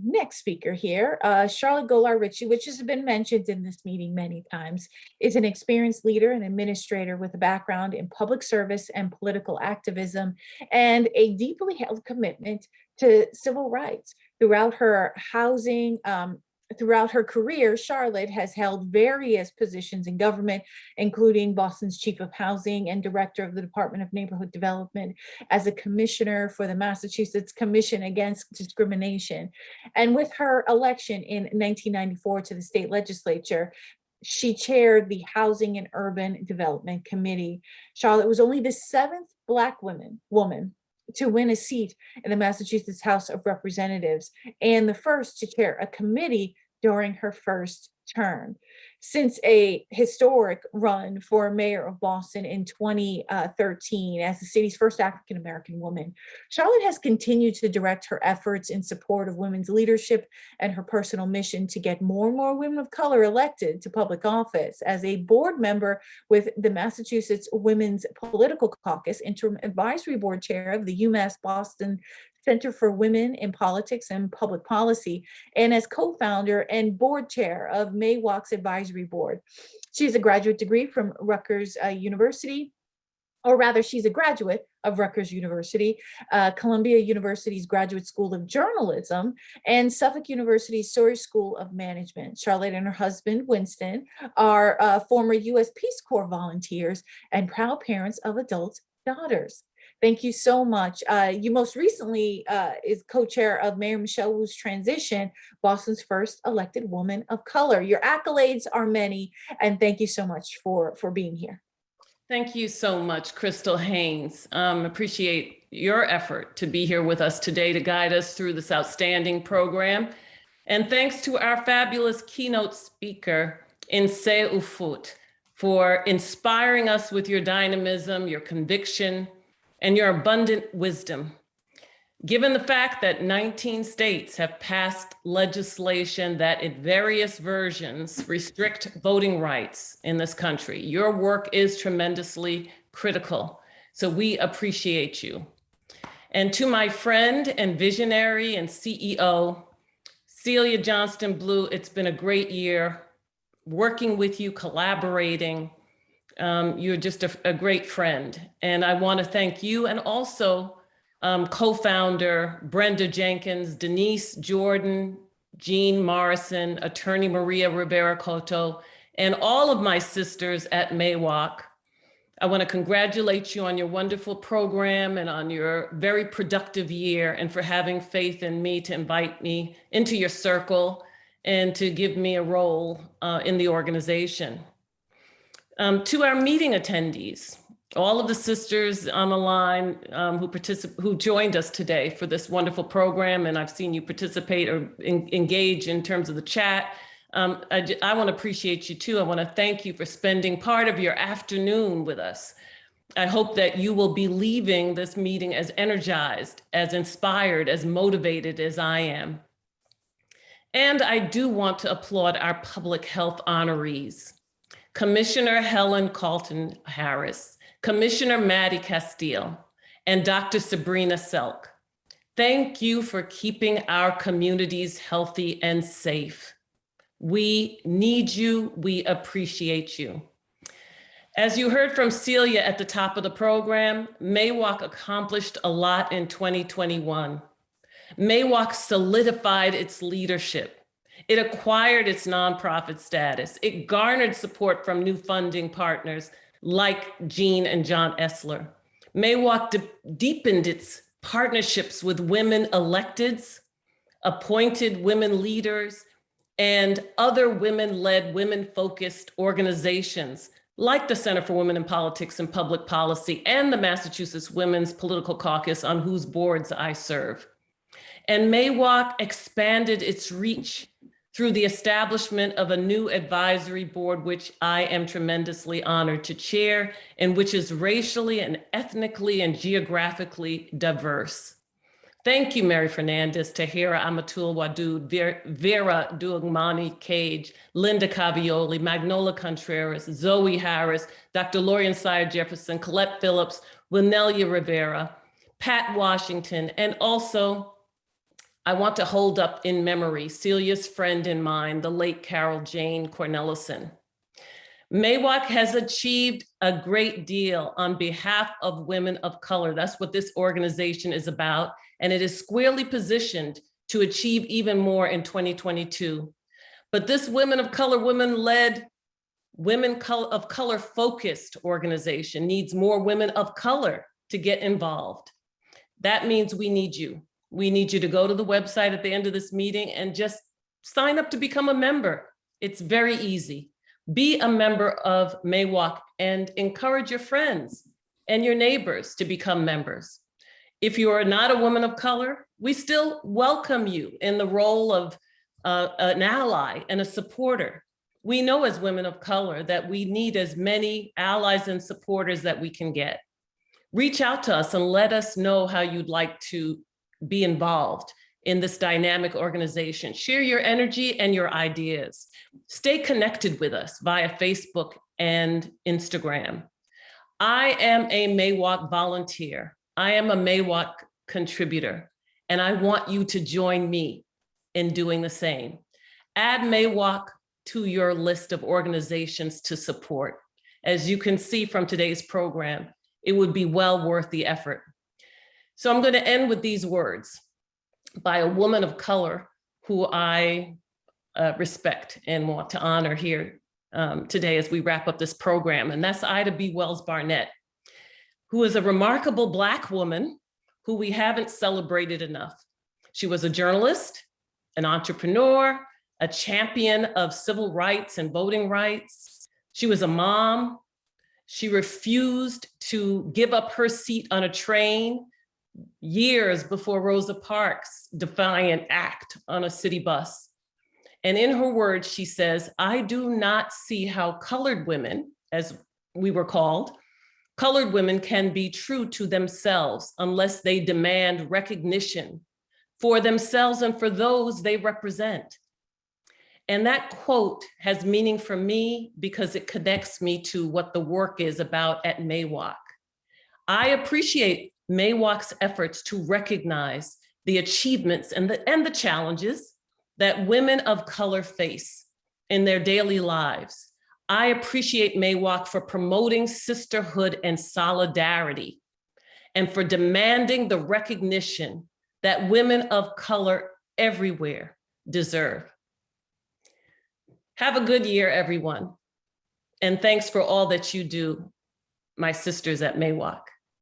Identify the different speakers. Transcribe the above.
Speaker 1: next speaker here, Charlotte Golar Richie, which has been mentioned in this meeting many times, is an experienced leader and administrator with a background in public service and political activism and a deeply held commitment to civil rights. Throughout her career, Charlotte has held various positions in government, including Boston's chief of housing and director of the Department of Neighborhood Development, as a commissioner for the Massachusetts Commission Against Discrimination. And with her election in 1994 to the state legislature, she chaired the Housing and Urban Development Committee. Charlotte was only the seventh Black woman to win a seat in the Massachusetts House of Representatives and the first to chair a committee during her first term. Since a historic run for mayor of Boston in 2013 as the city's first African-American woman, Charlotte has continued to direct her efforts in support of women's leadership and her personal mission to get more and more women of color elected to public office. As a board member with the Massachusetts Women's Political Caucus, interim advisory board chair of the UMass Boston Center for Women in Politics and Public Policy, and as co-founder and board chair of MAWOCC's advisory board. She has a graduate degree from Rutgers University, or rather she's a graduate of Rutgers University, Columbia University's Graduate School of Journalism, and Suffolk University's Sawyer School of Management. Charlotte and her husband, Winston, are former U.S. Peace Corps volunteers and proud parents of adult daughters. Thank you so much. You most recently is co-chair of Mayor Michelle Wu's transition, Boston's first elected woman of color. Your accolades are many, and thank you so much for being here.
Speaker 2: Thank you so much, Crystal Haynes. Appreciate your effort to be here with us today to guide us through this outstanding program. And thanks to our fabulous keynote speaker, Inse Ufut, for inspiring us with your dynamism, your conviction, and your abundant wisdom. Given the fact that 19 states have passed legislation that in various versions restrict voting rights in this country, your work is tremendously critical. So we appreciate you. And to my friend and visionary and CEO, Celia Johnston Blue, it's been a great year working with you, collaborating. You're just a great friend. And I want to thank you and also co-founder Brenda Jenkins, Denise Jordan, Jean Morrison, attorney Maria Rivera-Cotto, and all of my sisters at MAWOCC. I want to congratulate you on your wonderful program and on your very productive year, and for having faith in me to invite me into your circle and to give me a role in the organization. To our meeting attendees, all of the sisters on the line who joined us today for this wonderful program, and I've seen you participate or engage in terms of the chat. I want to appreciate you too. I want to thank you for spending part of your afternoon with us. I hope that you will be leaving this meeting as energized, as inspired, as motivated as I am. And I do want to applaud our public health honorees. Commissioner Helen Carlton Harris, Commissioner Maddie Castile, and Dr. Sabrina Selk. Thank you for keeping our communities healthy and safe. We need you, we appreciate you. As you heard from Celia at the top of the program, MAWOCC accomplished a lot in 2021. MAWOCC solidified its leadership. It acquired its nonprofit status. It garnered support from new funding partners like Jean and John Essler. MAWOCC deepened its partnerships with women electeds, appointed women leaders, and other women-led, women-focused organizations like the Center for Women in Politics and Public Policy and the Massachusetts Women's Political Caucus, on whose boards I serve. And MAWOCC expanded its reach through the establishment of a new advisory board, which I am tremendously honored to chair, and which is racially and ethnically and geographically diverse. Thank you, Mary Fernandez, Tahira Amatul Wadud, Vera Duagmani Cage, Linda Cavioli, Magnola Contreras, Zoe Harris, Dr. Lorian Sire Jefferson, Colette Phillips, Winelia Rivera, Pat Washington, and also I want to hold up in memory Celia's friend and mine, the late Carol Jane Cornelison. MAWOCC has achieved a great deal on behalf of women of color. That's what this organization is about, and it is squarely positioned to achieve even more in 2022. But this women of color, women-led, women of color focused organization needs more women of color to get involved. That means we need you. We need you to go to the website at the end of this meeting and just sign up to become a member. It's very easy. Be a member of MAWOCC and encourage your friends and your neighbors to become members. If you are not a woman of color, we still welcome you in the role of an ally and a supporter. We know as women of color that we need as many allies and supporters that we can get. Reach out to us and let us know how you'd like to be involved in this dynamic organization. Share your energy and your ideas. Stay connected with us via Facebook and Instagram. I am a MAWOCC volunteer. I am a MAWOCC contributor, and I want you to join me in doing the same. Add MAWOCC to your list of organizations to support. As you can see from today's program, it would be well worth the effort. So I'm going to end with these words by a woman of color who I respect and want to honor here today as we wrap up this program. And that's Ida B. Wells Barnett, who is a remarkable Black woman who we haven't celebrated enough. She was a journalist, an entrepreneur, a champion of civil rights and voting rights. She was a mom. She refused to give up her seat on a train years before Rosa Parks' defiant act on a city bus. And in her words, she says, "I do not see how colored women, as we were called, colored women can be true to themselves unless they demand recognition for themselves and for those they represent." And that quote has meaning for me because it connects me to what the work is about at MAWOCC. I appreciate MAWOCC's efforts to recognize the achievements and the challenges that women of color face in their daily lives. I appreciate MAWOCC for promoting sisterhood and solidarity and for demanding the recognition that women of color everywhere deserve. Have a good year, everyone. And thanks for all that you do, my sisters at MAWOCC.